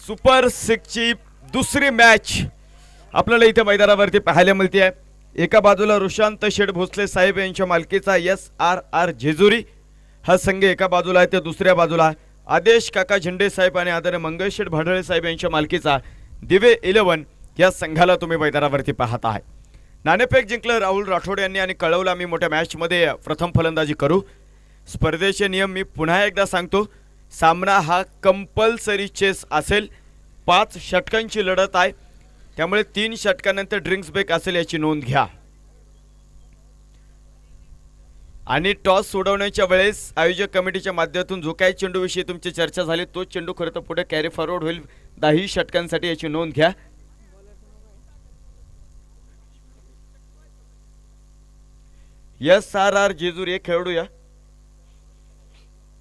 Super 6 ची दुसरी match आपल्याला इथे मैदानावरती पाहायला मिळते आहे। एका बाजूला रुशांत शेठ भोसले साहेब यांच्या मालकीचा SRR जेजुरी हा संघ एका बाजूला आहे, तर दुसऱ्या बाजूला आदेश काका झेंडे साहेब आणि आदरणीय मंगळशेठ भाडळे साहेब यांच्या मालकीचा दिवे 11 या संघाला तुम्ही मैदानावरती पाहत आहात। नाणेफेक जिंकलं राहुल राठोड यांनी आणि कळवलं आम्ही मोठ्या मॅच मध्ये प्रथम फलंदाजी करू। स्पर्धेचे नियम मी पुन्हा एकदा सांगतो, सामना हा कंपल्सरी चेस असेल, 5 षटकांची लढत आहे, त्यामुळे 3 षटकानंतर ड्रिंक्स ब्रेक असेल याची नोंद घ्या। आणि टॉस सोडवण्याच्या वेळेस आयोजक कमिटीच्या माध्यमातून जो काही चेंडूविषयी तुमची चर्चा झाली तो चेंडू खरं तर पुढे कॅरी फॉरवर्ड होईल 10 षटकांसाठी, याची नोंद घ्या। SRR जेजुरी एक खेळाडू या,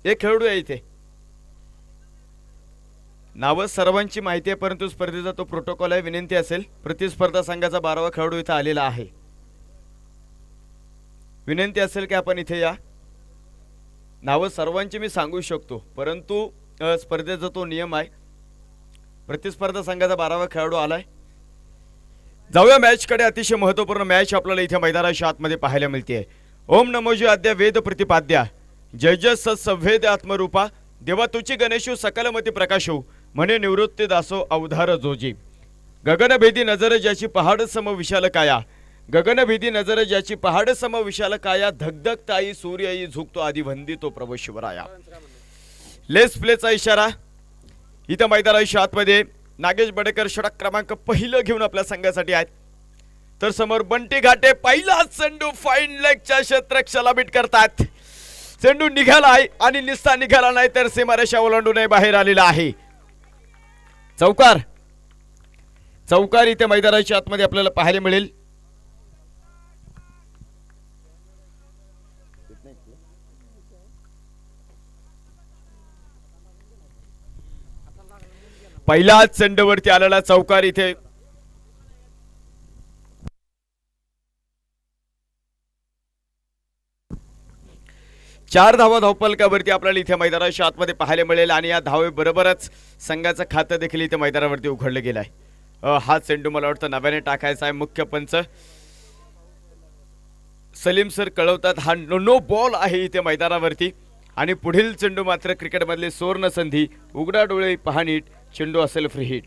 एक खेळाडू आहे इथे, नाव सर्वांची माहिती आहे परंतु स्पर्धेचा तो प्रोटोकॉल आहे, विनंती असेल प्रतिस्पर्धा संघाचा 12वा खेळाडू इथे आलेला आहे, विनंती असेल की आपण इथे या। नाव सर्वांची मी सांगू शकतो परंतु स्पर्धेचा तो नियम आहे, प्रतिस्पर्धा संघाचा 12वा खेळाडू आलाय। जाऊया मॅच कडे, अतिशय महत्त्वपूर्ण मॅच आपल्याला इथे मैदानाच्या आतमध्ये पाहायला मिळते। ओम नमोजी आद्या वेद प्रतिपाद्या जय जय सत्सवेद आत्मरूपा देवा तुची गणेशो सकलमती प्रकाशो म्हणे निवृत्ती दासो अवधार जोजी। गगनभेदी नजर ज्याची पहाड सम विशाल काया, गगनभेदी नजर ज्याची पहाड सम विशाल काया, धगधगताई सूर्यई झुकतो आदि वंदितो प्रभू शिवराया। लेस प्लेचा इशारा इथं मैदानाच्या आतमध्ये नागेश बडेकर षटक क्रमांक पहिलं घेऊन आपल्या संघासाठी आहेत, तर समोर बंटी घाटे पहिला चेंडू फाईन लेगच्या क्षेत्ररक्षणाला बीट करतात। चेंडू निघाला आहे आणि निस्ता निघाला नाही तर सीमारेषा ओलांडून बाहेर आलेला आहे। चौकार, चौकार इथे मैदानाच्या आतमध्ये आपल्याला पाहायला मिळेल। पहिला चेंडूवरती आलेला चौकार इथे चार धावा धावपलकावरती आपल्याला इथे मैदानाच्या आतमध्ये पाहायला मिळेल आणि या धावे बरोबरच संघाचं खातं देखील इथे मैदानावरती उघडलं गेलं आहे। हा चेंडू मला वाटतं नव्याने टाकायचा आहे, मुख्य पंच सलीम सर कळवतात हा नो बॉल आहे इथे मैदानावरती आणि पुढील चेंडू मात्र क्रिकेटमधले सुवर्ण संधी, उघडा डोळे पहा नीट, चेंडू असेल फ्री हिट।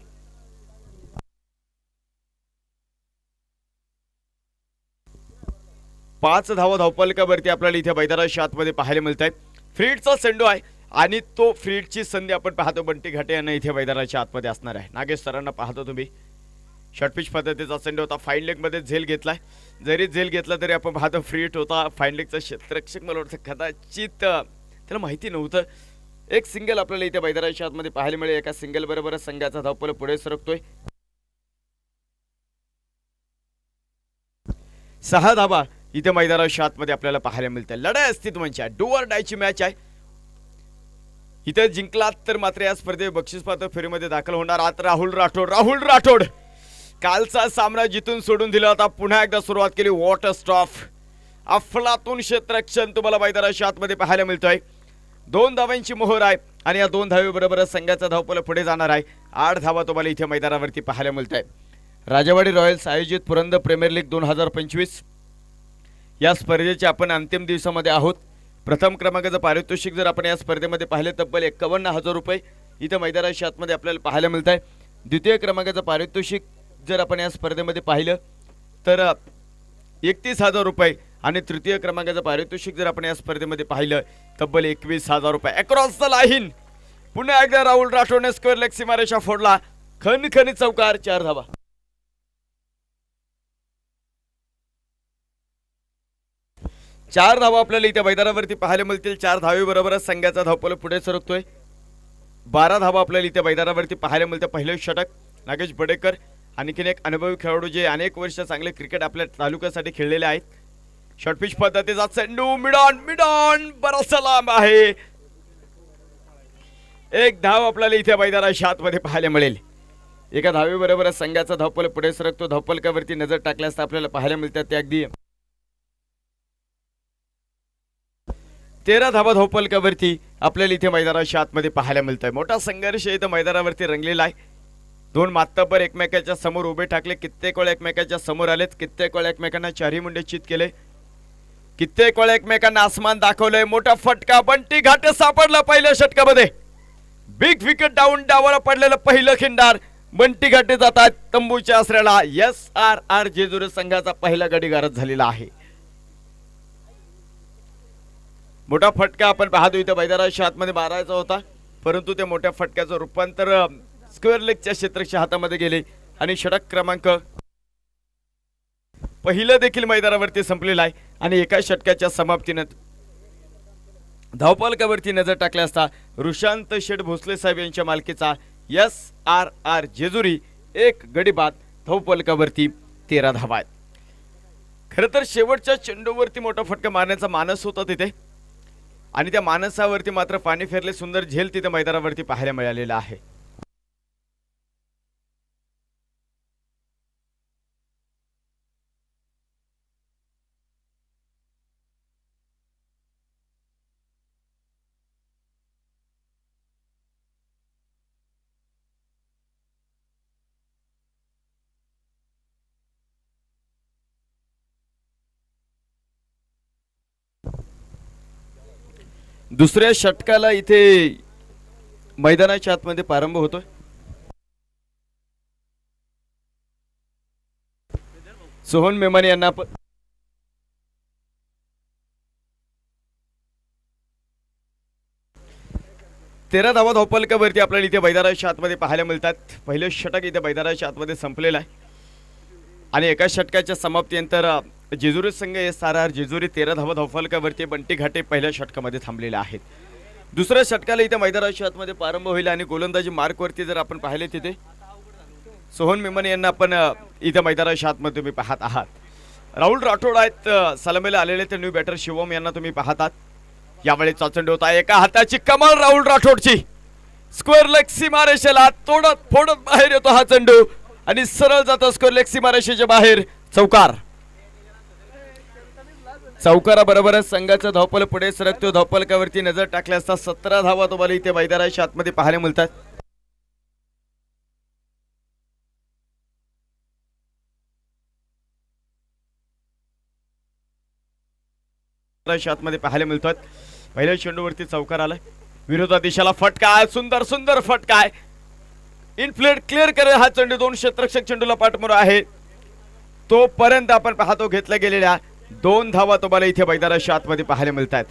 पाच धावा धावपलकावरती आपल्याला इथे मैदानाच्या आतमध्ये पाहायला मिळत आहे। फ्री हिटचा चेंडू आहे आणि तो फ्री हिटची संधी आपण पाहतो बंटी घाटे यांना इथे मैदानाच्या आतमध्ये असणार आहे। नागेश सरांना पाहतो तुम्ही, शॉर्टपिच पद्धतीचा चेंडू होता, फाईन लेग मध्ये झेल घेतलाय, जरी झेल घेतला तरी आपण पाहतो फ्री हिट होता। फाईन लेगचा क्षेत्ररक्षक मला वाटतं कदाचित त्याला माहिती नव्हतं। एक सिंगल आपल्याला इथे मैदानाच्या आतमध्ये पाहायला मिळेल, एका सिंगल बरोबर संघाचा धावपल पुढे सरकतोय। 6 धावा इथे मैदानाच्या आतमध्ये आपल्याला पाहायला मिळते। लढाई अस्तित्वाची डू ऑर डायची मॅच आहे, इथे जिंकलात तर मात्र या स्पर्धेत बक्षीसपात्र फेरीमध्ये दाखल होणार आहात। राहुल राठोड कालचा सामना जिथून सोडून दिला होता, पुन्हा एकदा सुरुवात केली। वॉटर स्टॉफ अफलातून क्षेत्ररक्षण तुम्हाला मैदानाच्या आतमध्ये पाहायला मिळतोय। 2 धावांची मोहर आहे आणि या 2 धावेबरोबर संघाचा धावपल पुढे जाणार आहे। 8 धावा तुम्हाला इथे मैदानावरती पाहायला मिळत आहे। राजवाडी रॉयल्स आयोजित पुरंदर प्रीमियर लीग 2025 या स्पर्धेच्या आपण अंतिम दिवसामध्ये आहोत। प्रथम क्रमांकाचं पारितोषिक जर आपण या स्पर्धेमध्ये पाहिले तब्बल 51,000 रुपये इथे मैदानाच्या आतमध्ये आपल्याला पाहायला मिळत आहे। द्वितीय क्रमांकाचं पारितोषिक जर आपण या स्पर्धेमध्ये पाहिलं तर 31,000 रुपये आणि तृतीय क्रमांकाचं पारितोषिक जर आपण या स्पर्धेमध्ये पाहिलं तब्बल 21,000 रुपये। अक्रॉस द लाईन पुन्हा एकदा राहुल राठोडने स्क्वेअर लेग सीमारेषा फोडला, खणखणीत चौकार, 4 धावा। 4 धावा आपल्याला इथे मैदानावरती पाहायला मिळतील। 4 धावेबरोबरच संघाचा धावपल पुढे सरकतोय। 12 धावा आपल्याला इथे मैदानावरती पाहायला मिळते। पहिले षटक नागेश बडेकर, आणखीन एक अनुभवी खेळाडू जे अनेक वर्ष चांगले क्रिकेट आपल्या तालुक्यासाठी खेळलेले आहेत। शॉर्टपिच पद्धतीचा चेंडू मिडॉन बराचसा लांब आहे, 1 धाव आपल्याला इथे मैदानाच्या आतमध्ये पाहायला मिळेल। एका धावेबरोबर संघाचा धावपल पुढे सरकतो। धावपलकावरती नजर टाकल्यास आपल्याला पाहायला मिळतात ते अगदी 13 धावा धावपलकावरती आपल्याला इथे मैदानाच्या आतमध्ये पाहायला मिळतोय. मोठा संघर्ष इथं मैदानावरती रंगलेला आहे. दोन मातब्बर एकमेकाच्या समोर उभे ठाकले, कित्येक वेळा एकमेकाच्या समोर आलेत, कित्येक वेळा एकमेकांना चारही मुंडे चित केले, कित्येक वेळा एकमेकांना आसमान दाखवलंय. मोठा फटका, बंटी घाटे सापडला पहिल्या षटकामध्ये. बिग विकेट डाऊन, डावाला पडलेलं पहिलं खिंडार. बंटी घाटे जातात तंबूच्या आसऱ्याला. SRR जेजुरी संघाचा पहिला गडी गारद झालेला आहे. मोठा फटका आपण पाहतो इथं मैदानाच्या आतमध्ये मारायचा होता, परंतु त्या मोठ्या फटक्याचं रूपांतर स्क्वेअर लेगच्या क्षेत्ररक्षकाच्या हातामध्ये गेले आणि षटक क्रमांक पहिलं देखील मैदानावरती संपलेला आहे. आणि एका षटकाच्या समाप्तीनं धावफलकावरती नजर टाकल्या असता ऋषांत शेठ भोसले साहेब यांच्या मालकीचा SRR जेजुरी 1 गडी बाद, धावफलकावरती 13 धावा आहेत. खरं तर शेवटच्या चेंडूवरती मोठा फटका मारण्याचा मानस होता तिथे, आणि त्या मानसावरती मात्र पाणी फेरले. सुंदर झेल तिथे मैदानावरती पाहायला मिळालेला आहे. दुसऱ्या षटकाला इथे मैदानाच्या आतमध्ये प्रारंभ होतोय. सोहन मेमाने यांना 13 धावा धावफलकावरती आपल्याला इथे मैदानाच्या आतमध्ये पाहायला मिळतात. पहिलं षटक इथे मैदानाच्या आतमध्ये संपलेलं आहे आणि एका षटकाच्या समाप्तीनंतर जेजुरी संघ SRR जेजुरी 13 धावा धावफलकावरती, बंटी घाटे पहिल्या षटकामध्ये थांबलेले आहेत. दुसऱ्या षटकाला इथे मैदानाच्या आतमध्ये प्रारंभ होईल आणि गोलंदाजी मार्कवरती जर आपण पाहिले तिथे सोहन मेमन यांना आपण इथे मैदानाच्या आतमध्ये तुम्ही पाहत आहात. राहुल राठोड आहेत सलामीला आलेले, ते न्यू बॅटर शिवम यांना तुम्ही पाहतात. यावेळी चाचणी होता एका हाताची कमाल राहुल राठोडची. स्क्वेअर लेग सीमारेषेला तोडत फोडत बाहेर येतो हा चेंडू आणि सरळ जातो स्क्वेअर लेग सीमारेषेच्या बाहेर. चौकार. चौकाराबरोबरच संघाचा धावफलक पुढे सरकतो. धावफलकावरती नजर टाकल्या असता 17 धावा तुम्हाला इथे मैदानाच्या आतमध्ये पाहायला मिळतात. आतमध्ये पाहायला मिळतात. पहिल्या चेंडूवरती चौकार आलाय. विरोधा दिशेला फटका आहे. सुंदर सुंदर फटका आहे. इनफ्लेट क्लिअर करे हा चेंडू. दोन क्षेत्ररक्षक चेंडूला पाठमोर आहे. तोपर्यंत आपण पाहतो घेतल्या गेलेल्या 2 धावा तुम्हाला इथे मैदानाच्या आतमध्ये पाहायला मिळतात.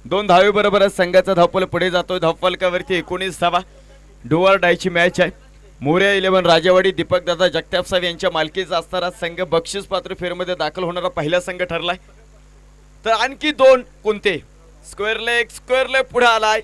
2 धावेबरोबरच संघाचा धावफलक पुढे जातोय. धावफलकावरती 19 धावा. डोअर डायची मॅच आहे. मोर्या 11 राजेवाडी दीपक दादा जगताप साहेब यांच्या मालकीचा असणारा संघ बक्षीस पात्र फेरमध्ये दाखल होणारा पहिला संघ ठरलाय. तर आणखी 2 कोणते? स्क्वेअर लेग पुढे आलाय.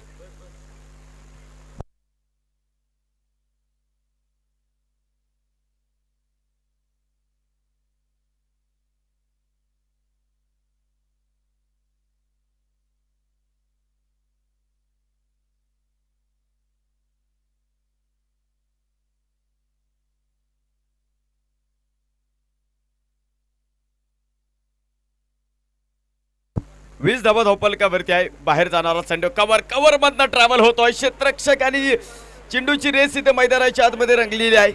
वीस धावा धावफलकावरती आहे. बाहेर जाणारा चेंडू कव्हर मधनं ट्रॅव्हल होतोय. क्षेत्ररक्षक आणि चेंडूची रेस इथे मैदानाच्या आतमध्ये रंगलेली आहे.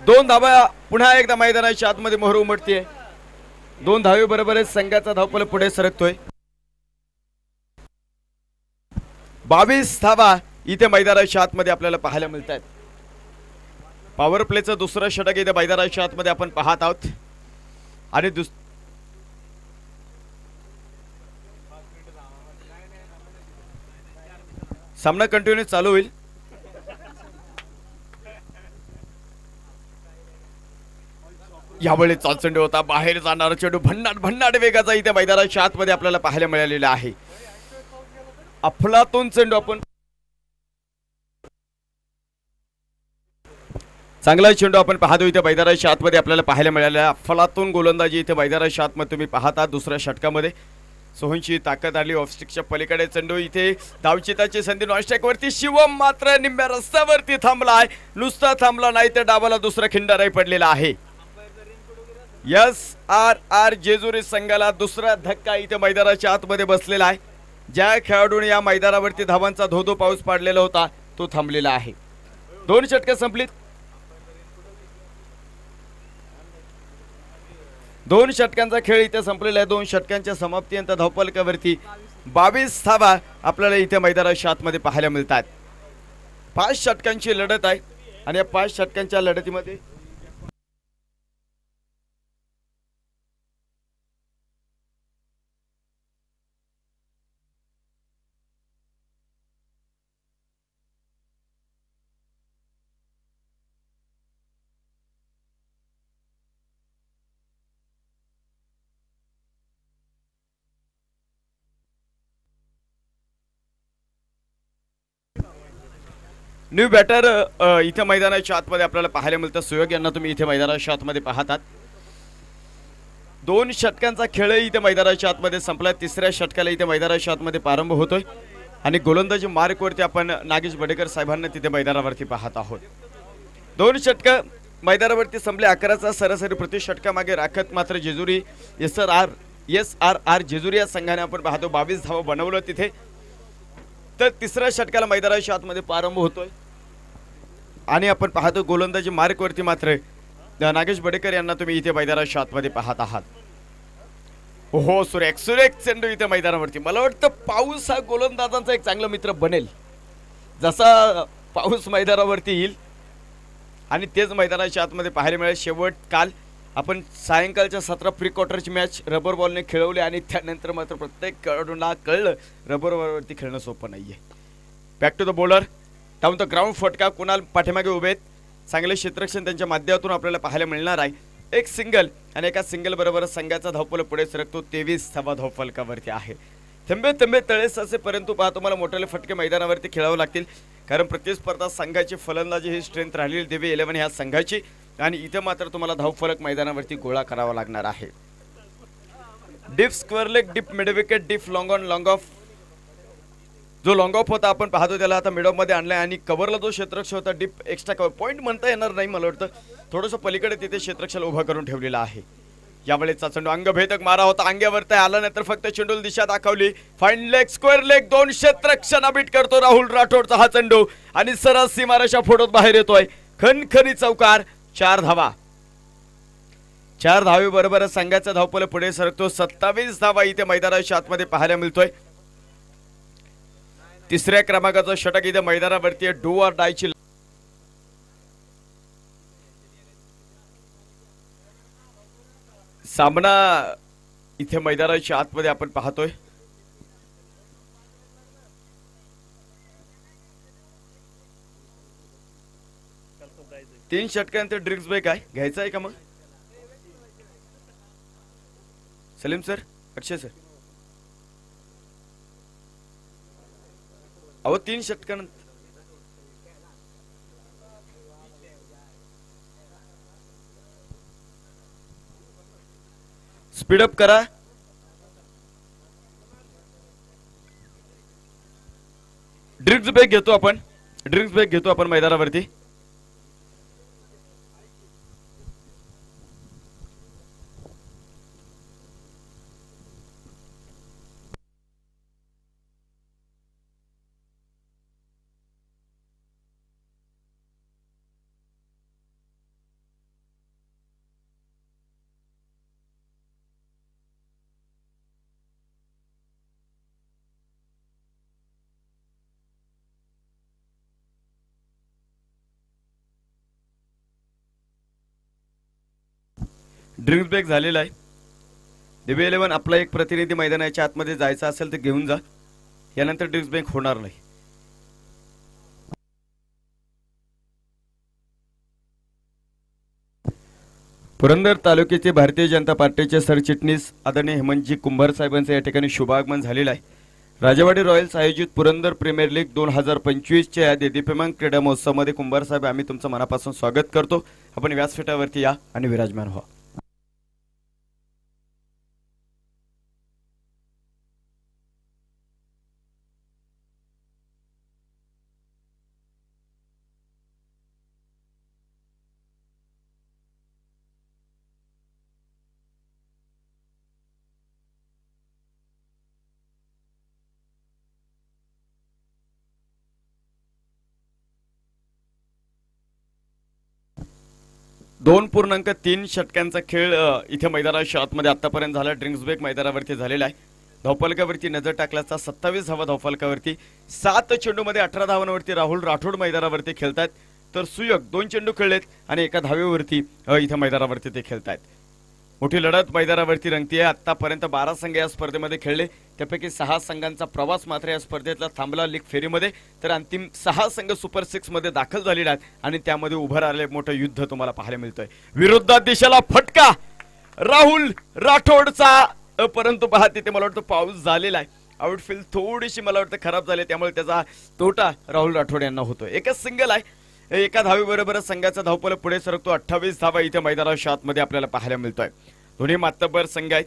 2 धावा पुन्हा एकदा मैदानाच्या आतमध्ये मोहर उमटते. 2 धावे बरोबरच संघाचा धावफलक पुढे सरकतोय. 22 धावा इथे मैदानाच्या आतमध्ये आपल्याला पाहायला मिळतात. पॉवर प्लेचं दुसरं षटक इथे मैदानाच्या आतमध्ये आपण पाहत आहोत आणि सामना कंटिन्यू चालू होईल. यावेळी चेंडू होता. बाहेर जाणारा चेंडू भन्नाट वेगाचा इथे मैदानाच्या आतमध्ये आपल्याला पाहायला मिळालेला आहे. अफलातून चेंडू. आपण चांगला चेंडू आपण पाहतो इथे मैदानाच्या आतमध्ये आपल्याला पाहायला मिळाला. अफलातून गोलंदाजी इथे मैदानाच्या आतमध्ये तुम्ही पाहता. दुसऱ्या षटकामध्ये सोहनची ताकद आली. ऑफस्टिकच्या पलीकडे चेंडू. इथे धावचिताची संधी नॉनस्ट्राइक वरती. शिवम मात्र निम्म्या रस्त्यावरती थांबलाय. नुसता थांबला नाही तर डावाला दुसरा खिंडाराही पडलेला आहे. SRR जेजुरी संघाला दुसरा धक्का इथे मैदानाच्या आतमध्ये बसलेला आहे. ज्या खेळाडूने या मैदानावरती धावांचा धोधो पाऊस पाडलेला होता तो थांबलेला आहे. 2 षटके संपलीत. 2 षटकांचा खेळ इथे संपलेला आहे. 2 षटकांच्या समाप्तीनंतर धावफलकावरती 22 धावा आपल्याला इथे मैदानाच्या आतमध्ये पाहायला मिळतात. 5 षटकांची लढत आहे आणि या 5 षटकांच्या लढतीमध्ये न्यू बॅटर इथे मैदानाच्या आतमध्ये आपल्याला पाहायला मिळतं. सुयोग यांना तुम्ही इथे मैदानाच्या आतमध्ये पाहतात. 2 षटकांचा खेळ इथे मैदानाच्या आतमध्ये संपला. 3ऱ्या षटकाला इथे मैदानाच्या आतमध्ये प्रारंभ होतोय आणि गोलंदाजी मार्कवरती आपण नागेश बडेकर साहेबांना तिथे मैदानावरती पाहत आहोत. 2 षटक मैदानावरती संपले. 11चा सरासरी प्रति षटकामागे राखत मात्र जेजुरी SRR जेजुरी या संघाने आपण पाहतो 22 धावा बनवलं तिथे. तर 3ऱ्या षटकाला मैदानाच्या आतमध्ये प्रारंभ होतोय आणि आपण पाहतो गोलंदाजी मार्कवरती मात्र नागेश बडेकर यांना तुम्ही इथे मैदानाच्या आतमध्ये पाहत आहात. हो, सुरेख चेंडू इथे मैदानावरती. मला वाटतं पाऊस हा गोलंदाजांचा एक चांगला मित्र बनेल. जसा पाऊस मैदानावरती येईल आणि तेच मैदानाच्या आतमध्ये पाहायला मिळेल. शेवट काल आपण सायंकाळच्या 17 प्री क्वार्टरची मॅच रबर बॉलने खेळवली आणि त्यानंतर मात्र प्रत्येक खेळाडूंना कळलं रबर बॉलवरती खेळणं सोपं नाहीये. Back to the bowler, down the ground फटका. कुणाल पाठीमागे उभे आहेत. चांगले क्षेत्ररक्षण त्यांच्या माध्यमातून आपल्याला पाहायला मिळणार आहे. एक सिंगल आणि एका सिंगल बरोबर संघाचा धावफलक पुढे सरकतो. 23 धावा धावफलकावरती आहे. थेंबे थेंबे तळेस असे परंतु पहा तुम्हाला मोठे फटके मैदानावरती खेळावे लागतील कारण प्रतिस्पर्धा संघाची फलंदाजी ही स्ट्रेंथ राहिलेली देवी 11 ह्या संघाची आणि इथे मात्र तुम्हाला धावफलक मैदानावरती गोळा करावा लागणार आहे. Deep square leg, deep mid wicket, deep long on long of. जो लॉंग ऑफ होता आपण पाहतो त्याला आता मिड ऑफ मध्ये आणलाय आणि कव्हरला जो क्षेत्ररक्षक होता डीप एक्स्ट्रा कव्हर पॉईंट म्हणता येणार नाही. मला वाटतं थोडंसं पलीकडे तिथे क्षेत्ररक्षक उभा करून ठेवलेला आहे. यावेळेचा चेंडू अंगभेदक मारा होता. अंगावरती आला नंतर फक्त चेंडूला दिशा दाखवली. फाईन लेग, स्क्वेअर लेग, 2 क्षेत्ररक्षण बीट करतो राहुल राठोडचा हा चेंडू आणि सरस सीमारेषा फोडत बाहेर येतोय. खणखणी चौकार. 4 धावा. 4 धावे बरोबर संघाचा धावफलक पुढे सरकतो. 27 धावा इथे मैदानाच्या आतमध्ये पाहायला मिळतोय. 3ऱ्या क्रमांकाचं षटक इथे मैदानावरती डू ऑर डायची सामना इथे मैदानाच्या आतमध्ये आपण पाहतोय. तीन षटकानंतर ड्रिंक्स ब्रेक आहे. घ्यायचा आहे का मग सलीम सर, अक्षय सर? अहो 3 षटकानंतर स्पीडअप करा. ड्रिंक्स ब्रेक घेतो आपण. ड्रिंक्स ब्रेक घेतो आपण मैदानावरती. ड्रिंक्स ब्रेक झालेला आहे. देवी 11 आपला एक प्रतिनिधी मैदानाच्या आतमध्ये जायचा असेल तर घेऊन जा. यानंतर ड्रिंक्स ब्रेक होणार नाही. पुरंदर तालुक्याचे भारतीय जनता पार्टीचे सरचिटणीस आदरणीय हेमंतजी कुंभार साहेबांचे या ठिकाणी शुभागमन झालेलं आहे. राजेवाडी रॉयल्स आयोजित पुरंदर प्रीमियर लीग 2025 च्या देदीप्यमान क्रीडा महोत्सवामध्ये कुंभार साहेब आम्ही तुमचं मनापासून स्वागत करतो. आपण व्यासपीठावरती या आणि विराजमान व्हा. 2.3 षटकांचा खेळ इथे मैदानाच्या आतमध्ये आतापर्यंत झाला. ड्रिंक्स ब्रेक मैदानावरती झालेला आहे. धावफलकावरती नजर टाकल्याचा 27 धावा धावफलकावरती. 7 चेंडूमध्ये 18 धावांवरती राहुल राठोड मैदानावरती खेळतात, तर सुयोग 2 चेंडू खेळलेत आणि एका धावेवरती इथे मैदानावरती ते खेळतात. मोठी लढत मैदानावरती रंगतीये. आतापर्यंत 12 संघ या स्पर्धेमध्ये खेळले, त्यापैकी 6 संघांचा प्रवास मात्र या स्पर्धेतला थांबला लीग फेरीमध्ये, तर अंतिम 6 संघ सुपर 6 मध्ये दाखल झालेले आहेत आणि त्यामध्ये उभं राहिलेलं मोठं युद्ध तुम्हाला पाहायला मिळतंय. विरुद्ध दिशेला फटका राहुल राठोडचा, परंतु पहा तिथे मला वाटतं पाऊस झालेला आहे. आउटफील्ड थोडीशी मला वाटतं खराब झाली, त्यामुळे त्याचा तोटा राहुल राठोड यांना होतोय. एकच सिंगल आहे, एका धावेबरोबर संघाचा धावपल पुढे सरकतो. 28 धावा इथे मैदानाच्या आतमध्ये आपल्याला पाहायला मिळतोय. दोन्ही मातब्बर संघ आहेत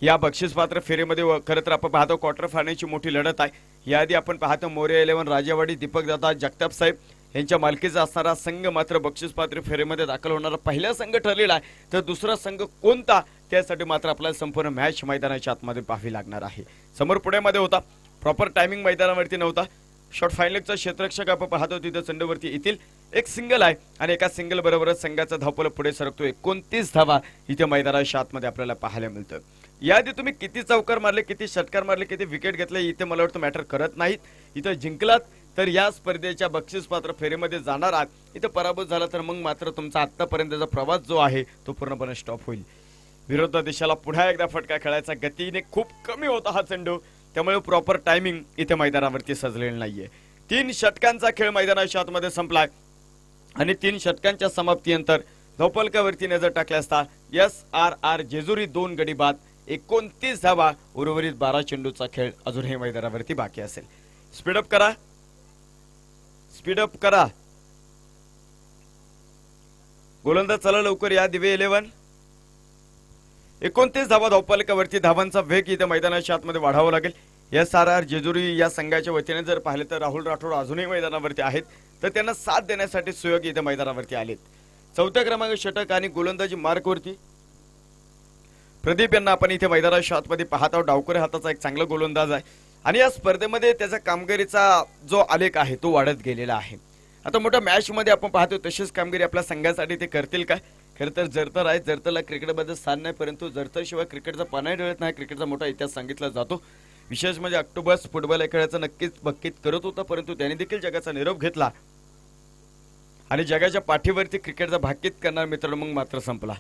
या बक्षीसपात्र फेरीमध्ये. खरं तर आपण पाहतो क्वार्टर फायनलची मोठी लढत आहे. याआधी आपण पाहतो मोरे 11 राजेवाडी दीपक दादा जगताप साहेब यांच्या मालकीचा असणारा संघ मात्र बक्षीसपात्र फेरीमध्ये दाखल होणारा पहिला संघ ठरलेला आहे, तर दुसरा संघ कोणता त्यासाठी मात्र आपल्याला संपूर्ण मॅच मैदानाच्या आतमध्ये पाहावी लागणार आहे. समोर पुण्यामध्ये होता, प्रॉपर टायमिंग मैदानावरती नव्हता. शॉर्ट फायनलचा क्षेत्ररक्षक आपण पाहतो तिथे चेंडूवरती येतील. एक सिंगल आहे आणि एका सिंगल बरोबरच संघाचा धावपल पुढे सरकतो. 29 धावा इथे मैदानाच्या आतमध्ये आपल्याला पाहायला मिळतं. याआधी तुम्ही किती चौकार मारले, किती षटकार मारले, किती विकेट घेतले इथे मला वाटतं मॅटर करत नाहीत. इथं जिंकलात तर या स्पर्धेच्या बक्षीसपात्र फेरीमध्ये जाणार आहात, इथं पराभूत झाला तर मग मात्र तुमचा आतापर्यंतचा प्रवास जो आहे तो पूर्णपणे स्टॉप होईल. विरुद्ध दिशेला पुन्हा एकदा फटका खेळायचा, गतीने खूप कमी होता हा चेंडू, त्यामुळे प्रॉपर टायमिंग इथे मैदानावरती सजलेलं नाहीये. 3 षटकांचा खेळ मैदानाच्या आतमध्ये संपलाय आणि 3 षटकांच्या समाप्तीनंतर धावफलकावरती नजर टाकल्या असता SRR जेजुरी 2 गडी बाद, 29 धावा, उर्वरित 12 चेंडूचा खेळ अजूनही मैदानावरती बाकी असेल. स्पीडअप करा, स्पीडअप करा गोलंदाज, चला लवकर या. दिवे 11 29 धावा धावफलकावरती. धावांचा वेग इथे मैदानाच्या आतमध्ये वाढावा लागेल. SRR जेजुरी या संघाच्या वतीने जर पाहिले तर राहुल राठोड अजूनही मैदानावरती आहेत, तर त्यांना साथ देण्यासाठी सुयोग इथे मैदानावरती आलेत. 4थ्या क्रमांक षटक आणि गोलंदाजी मार्कवरती प्रदीप यांना आपण इथे मैदानाच्या आतमध्ये पाहत आहोत. डावकरे हाताचा एक चांगला गोलंदाज आहे आणि या स्पर्धेमध्ये त्याचा कामगिरीचा जो आलेख आहे तो वाढत गेलेला आहे. आता मोठ्या मॅच मध्ये आपण पाहतो तशीच कामगिरी आपल्या संघासाठी ते करतील का? खरं तर जरतर आहे, जरतरला क्रिकेटमध्ये स्थान नाही, परंतु जरतर शिवाय क्रिकेटचा पानाही डळत नाही. क्रिकेटचा मोठा इतिहास सांगितला जातो. विशेष म्हणजे ऑक्टोबस फुटबॉल या खेळाचं नक्कीच बक्कीत करत होता, परंतु त्याने देखील जगाचा निरोप घेतला आणि जगाच्या पाठीवरती क्रिकेटचा भाकीत करणार मित्रांनो मग मात्र संपला.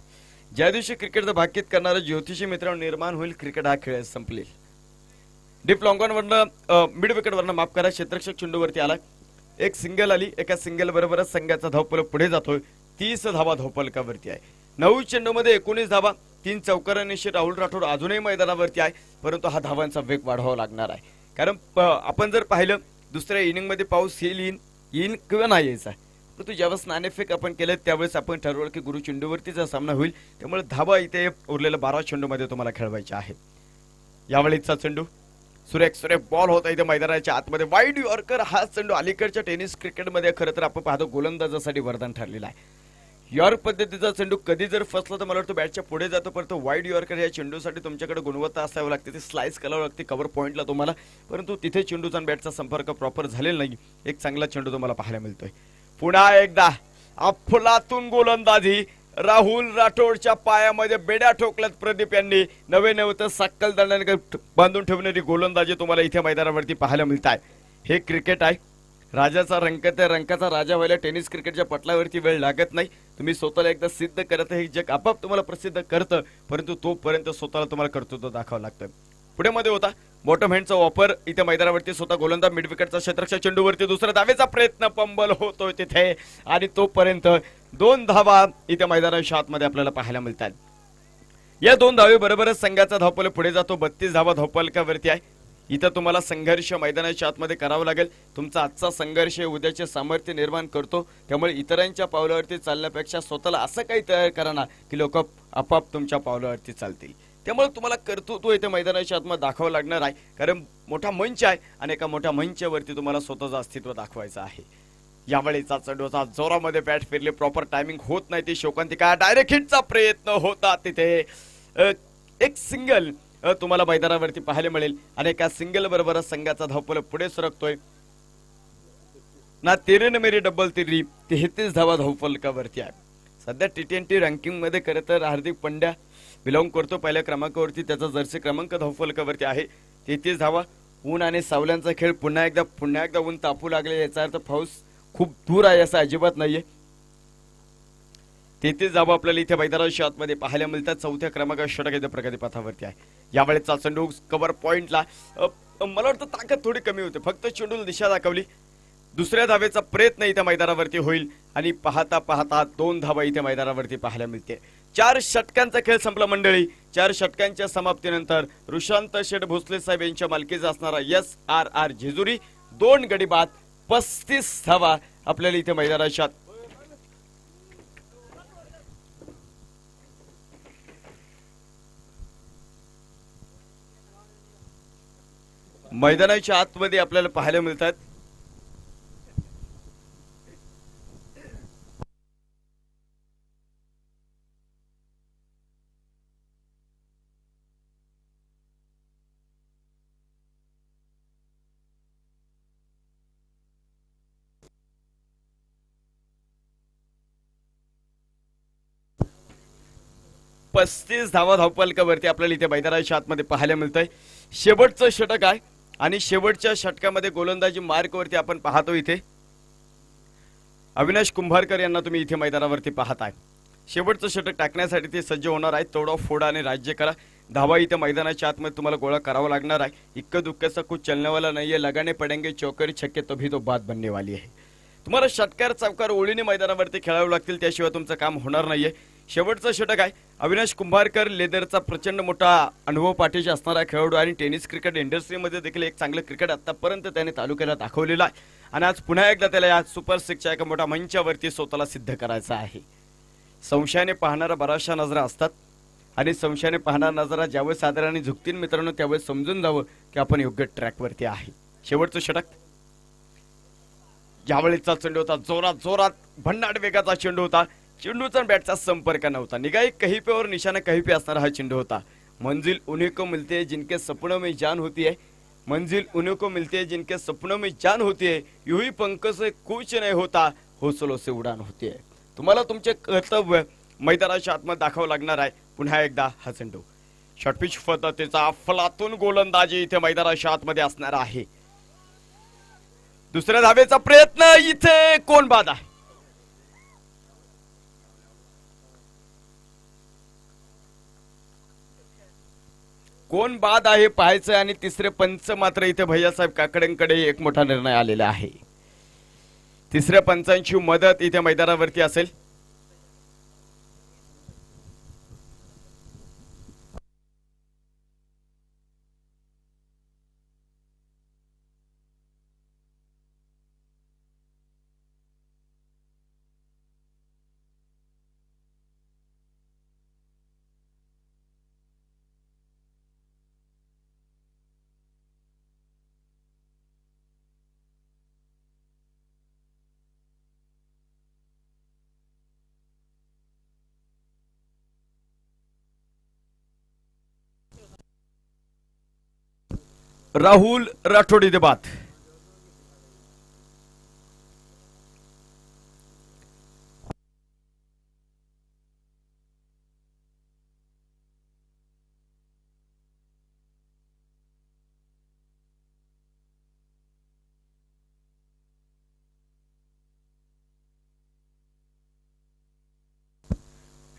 ज्या दिवशी क्रिकेटचा भाकीत करणारा ज्योतिषी मित्रांनो निर्माण होईल, क्रिकेट हा खेळ संपलेल. डीप लॉंगॉन वरनं मिड विकेट वरनं माफ करा, क्षेत्ररक्षक चेंडूवरती आला. एक सिंगल आली, एका सिंगल बरोबरच संघाचा धावफलक पुढे जातोय. 30 धावा धावफलकावरती आहे. 9 चेंडूमध्ये 19 धावा, 3 चौकारांनिशी राहुल राठोड अजूनही मैदानावरती आहे, परंतु हा धावांचा वेग वाढवावा लागणार आहे. कारण आपण जर पाहिलं दुसऱ्या इनिंग मध्ये पाऊस येईल किंवा नाही यायचा, परंतु ज्यावेळेस नाणेफेक आपण केलं त्यावेळेस आपण ठरवलं की गुरु चेंडूवरतीचा सामना होईल, त्यामुळे धावा इथे उरलेल्या 12 चेंडूमध्ये तुम्हाला खेळवायच्या आहेत. यावेळीचा चेंडू सुरेख बॉल होता इथे मैदानाच्या आतमध्ये. वाईड यॉर्कर हा चेंडू अलीकडच्या टेनिस क्रिकेटमध्ये खरं तर आपण पाहतो गोलंदाजासाठी वरदान ठरलेला आहे. यॉर्क पद्धतीचा चेंडू कधी जर फसला तर मला वाटतं बॅटच्या पुढे जातो, परंतु वाईड यॉर्कर या चेंडूसाठी तुमच्याकडे गुणवत्ता असावी लागते, ती स्लाइस करावं लागते कव्हर पॉईंटला तुम्हाला, परंतु तिथे चेंडूचा बॅटचा संपर्क प्रॉपर झालेला नाही. एक चांगला चेंडू तुम्हाला पाहायला मिळतोय. पुन्हा एकदा अफलातून गोलंदाजी, राहुल राठोडच्या पायामध्ये बेड्या ठोकल्यात प्रदीप यांनी. नवे सक्कल दंडाने बांधून ठेवणारी गोलंदाजी तुम्हाला इथे मैदानावरती पाहायला मिळत आहे. हे क्रिकेट आहे, राजाचा रंक त्या रंकाचा राजा व्हायला टेनिस क्रिकेटच्या पटलावरती वेळ लागत नाही. तुम्ही स्वतःला एकदा सिद्ध करत हे जग आपाप तुम्हाला प्रसिद्ध करतं, परंतु तोपर्यंत स्वतःला तुम्हाला कर्तृत्व दाखवावं लागतं. पुढे मध्ये होता बॉटम हँडचा वापर इथे मैदानावरती स्वतः गोलंदाज मिड विकेटचा क्षेत्ररक्षक चेंडूवरती दुसरा धावेचा प्रयत्न, पंबल होतोय तिथे आणि तोपर्यंत 2 धावा इथे मैदानाच्या आतमध्ये आपल्याला पाहायला मिळतात. या 2 धावे बरोबरच संघाचा धावफलक पुढे जातो. 32 धावा धावफलकावरती आहे. इथं तुम्हाला संघर्ष मैदानाच्या आतमध्ये करावा लागेल. तुमचा आजचा संघर्ष उद्याचे सामर्थ्य निर्माण करतो, त्यामुळे इतरांच्या पावलावरती चालण्यापेक्षा स्वतःला असं काही तयार करा ना की लोक आपाप तुमच्या पावलावरती चालतील. त्यामुळे तुम्हाला कर्तृत्व इथे मैदानाच्या आतमध्ये दाखवावं लागणार आहे, कारण मोठा मंच आहे आणि एका मोठ्या मंचावरती तुम्हाला स्वतःचं अस्तित्व दाखवायचं आहे. यावेळीचा चेंडूचा जोरामध्ये बॅट फिरले, प्रॉपर टायमिंग होत नाही. ती शोकांतिका डायरेक्ट हिटचा प्रयत्न होता तिथे. एक सिंगल तुम्हाला मैदानावरती पाहायला मिळेल आणि एका सिंगल बरोबर संघाचा धावफलक पुढे सरकतोय. ना 13 मेरी डबल 33 धावा धावफलकावरती आहे. सध्या T20 रँकिंग मध्ये खरं तर हार्दिक पंड्या बिलॉंग करतो पहिल्या क्रमांकावरती. त्याचा जर्सी क्रमांक धावफलकावरती आहे. 33 धावा. ऊन आणि सावल्यांचा खेळ पुन्हा एकदा ऊन तापू लागले. याचा अर्थ पाऊस खूप दूर आहे असं अजिबात नाहीये. 33 धावा आपल्याला इथे मैदानाच्या आतमध्ये पाहायला मिळतात. चौथ्या क्रमांकावर षटक इथे प्रगतीपथावरती आहे. यावेळेचा चेंडू कव्हर पॉइंटला मला वाटतं ताकद थोडी कमी होते. फक्त चेंडूला दिशा दाखवली. दुसऱ्या धावेचा प्रयत्न इथे मैदानावरती होईल आणि पाहता पाहता 2 धावा इथे मैदानावरती पाहायला मिळते. 4 षटकांचा खेळ संपला मंडळी. 4 षटकांच्या समाप्तीनंतर ऋषांत शेठ भोसले साहेब यांच्या मालकीचा असणारा SRR जेजुरी 2 गडी बाद 35 धावा आपल्याला इथे मैदानाच्या आतमध्ये आपल्याला पाहायला मिळतात. पस्तीस धावा धावफलकावरती आपल्याला इथे मैदानाच्या आतमध्ये पाहायला मिळतंय. शेवटचं षटक आहे आणि शेवटच्या षटकामध्ये गोलंदाजी मार्कवरती आपण पाहतो इथे अविनाश कुंभारकर यांना तुम्ही इथे मैदानावरती पाहताय. शेवटचं षटक टाकण्यासाठी ते सज्ज होणार आहेत. तोडा फोडा आणि राज्य करा. धावा इथे मैदानाच्या आतमध्ये तुम्हाला गोळा करावा लागणार आहे. इक्का दुक्क्याचा कुछ चलने वाला नाहीये. लगाने पडेंगे चौकरी छक्के तभी तो बात बनने वाली है. तुम्हाला षटकार चौकार ओळीने मैदानावरती खेळावे लागतील. त्याशिवाय तुमचं काम होणार नाहीये. शेवटचं षटक आहे. अविनाश कुंभारकर लेदरचा प्रचंड मोठा अनुभव पाठीशी असणारा खेळाडू आणि टेनिस क्रिकेट इंडस्ट्रीमध्ये देखील एक चांगलं क्रिकेट आतापर्यंत त्याने तालुक्याला दाखवलेलं आहे आणि आज पुन्हा एकदा त्याला या सुपर सिक्सच्या एका मोठ्या मंचावरती स्वतःला सिद्ध करायचं आहे. संशयाने पाहणारा बऱ्याचशा नजरा असतात आणि संशयाने पाहणारा नजरा ज्यावेळेस साधारण झुकतील मित्रांनो त्यावेळेस समजून जावं की आपण योग्य ट्रॅकवरती आहे. शेवटचं षटक. ज्यावेळेचा चेंडू होता जोरात भन्नाट वेगाचा चेंडू होता. चेंडूचा बॅटचा संपर्क नव्हता. निगाही कहीं पे और निशाना कहीं पे असणारा हा चेंडू होता. मंजिल उन्हीं को मिलती है जिनके सपनों में जान होती है. मंजिल उन्हीं को मिलती है जिनके सपनों में जान होती है. यूं पंख से कुछ नहीं होता हौसलों से उडान होती है. तुम्हाला तुमचे कर्तव्य मैदानाच्या आतमध्ये दाखवावं लागणार आहे. पुन्हा एकदा हा चेंडू शॉर्टपिच पद्धतीचा अफलातून गोलंदाजी इथे मैदानाच्या आतमध्ये असणार आहे. दुसऱ्या धावेचा प्रयत्न इथे कोण बाद आहे. कोण बाद आहे पाहायचं आणि तिसरे पंच मात्र इथे भैयासाहेब काकडेंकडे एक मोठा निर्णय आलेला आहे. तिसऱ्या पंचांची मदत इथे मैदानावरती असेल. राहुल राठोड इथे बाद.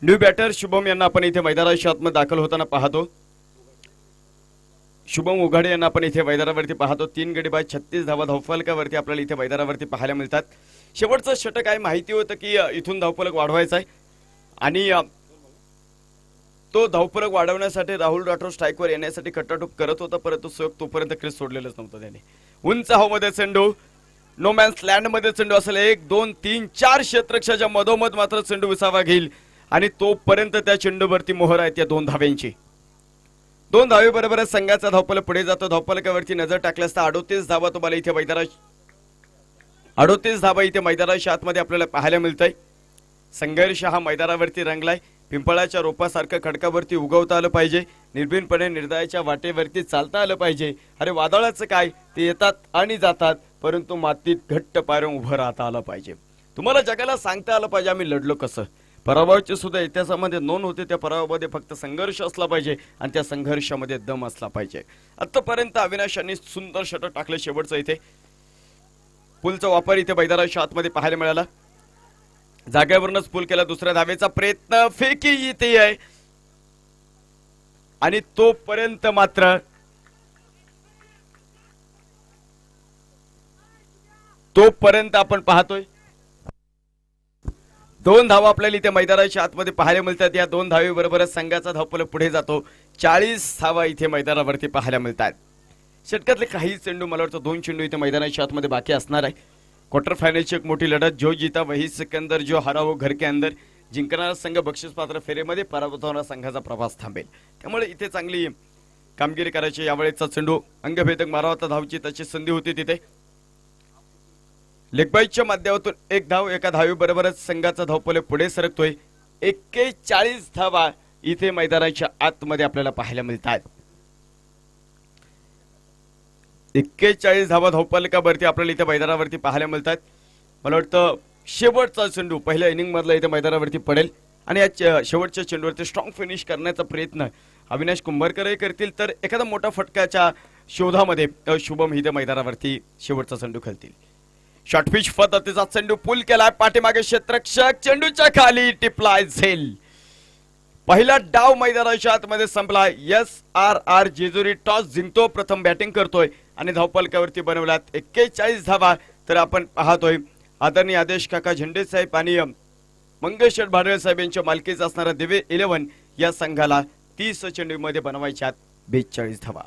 न्यू बॅटर शुभम यांना आपण इथे मैदानाच्या आतमध्ये दाखल होताना पाहतो. शुभम उघाडे यांना आपण इथे मैदानावरती पाहतो. 3 गडी बाद 36 धावा धावफलकावरती आपल्याला इथे मैदानावरती पाहायला मिळतात. शेवटचं षटक आहे. माहिती होतं की इथून धावफलक वाढवायचा आहे आणि तो धावफलक वाढवण्यासाठी राहुल राठोड स्ट्राईकवर येण्यासाठी खट्टाटूप करत होता परंतु तोपर्यंत क्रीज सोडलेलंच नव्हतं त्याने. उंच हवेमध्ये चेंडू नो मॅन्स लँड मध्ये चेंडू असेल. 1 2 3 4 क्षेत्ररक्षाच्या मधोमध मात्र चेंडू विसावा घेईल आणि तोपर्यंत त्या चेंडूवरती मोहर आहे त्या 2 धाव्यांची. 2 धावे बरोबर संघाचा धावफलक पुढे जातो. धावफलकावरती नजर टाकल्यास 38 धावा तुम्हाला इथे 38 धावा इथे मैदानाच्या आतमध्ये आपल्याला पाहायला मिळतंय. संघर्ष हा मैदानावरती रंगलाय. पिंपळाच्या रोपासारखं खडकावरती उगवता आलं पाहिजे. निर्भीडपणे निर्दयाच्या वाटेवरती चालता आलं पाहिजे. अरे वादळाचं काय, ते येतात आणि जातात परंतु मातीत घट्ट पायाने उभं राहता आलं पाहिजे. तुम्हाला जगाला सांगता आलं पाहिजे आम्ही लढलो कसं. पराभवाची सुद्धा इतिहासामध्ये नोंद होते. त्या पराभवामध्ये फक्त संघर्ष असला पाहिजे आणि त्या संघर्षामध्ये दम असला पाहिजे. आतापर्यंत अविनाश यांनी सुंदर षटक टाकले. शेवटचं इथे पुलचा वापर इथे मैदानाच्या आतमध्ये पाहायला मिळाला. जागेवरूनच पूल केला. दुसऱ्या धावेचा प्रयत्न, फेकी इथे आहे आणि तोपर्यंत मात्र आपण पाहतोय 2 धावा आपल्याला इथे मैदानाच्या आतमध्ये पाहायला मिळतात. या 2 धावेबरोबरच संघाचा धावफलक पुढे जातो. 40 धावा इथे मैदानावरती पाहायला मिळतात. षटकातले काही चेंडू, मला वाटतं 2 चेंडू इथे मैदानाच्या आतमध्ये बाकी असणार आहे. क्वार्टर फायनलची एक मोठी लढत. जो जीता वही सिकंदर, जो हरा वो घर के अंदर. जिंकणारा संघ बक्षीस पात्र फेरीमध्ये, पराभूत होणारा संघाचा प्रवास थांबेल. त्यामुळे इथे चांगली कामगिरी करायची. यावेळेचा चेंडू अंगभेदक मारावा होता. धावची त्याची संधी होती तिथे. लेगबाईच्या माध्यमातून 1 धाव, एका धावेबरोबरच संघाचा धावफलक पुढे सरकतोय. 41 धावा इथे मैदानाच्या आतमध्ये आपल्याला पाहायला मिळतात. 41 धावा धावफलकावरती आपल्याला इथे मैदानावरती पाहायला मिळतात. मला वाटतं शेवटचा चेंडू पहिल्या इनिंग मधला इथे मैदानावरती पडेल आणि या शेवटच्या चेंडूवरती स्ट्रॉंग फिनिश करण्याचा प्रयत्न अविनाश कुंभारकर करतील, तर एखादा मोठा फटक्याच्या शोधामध्ये शुभम इथे मैदानावरती शेवटचा चेंडू खेळतील. शॉर्ट पिच पद्धतीचा चेंडू पूल केलाय. पाठीमागे क्षेत्ररक्षक, चेंडूच्या खाली टिपलाय झेल. पहिला डाव मैदानाच्या आतमध्ये संपला. SRR जेजुरी टॉस जिंकतो, प्रथम बॅटिंग करतोय आणि धावफलकावरती बनवल्यात 41 धावा. तर आपण पाहतोय आदरणीय आदेश काका झेंडे साहेब आणि मंगेश भाडळे साहेब यांच्या मालकीचा असणारा दिवे 11 या संघाला 30 चेंडूमध्ये बनवायच्यात 42 धावा.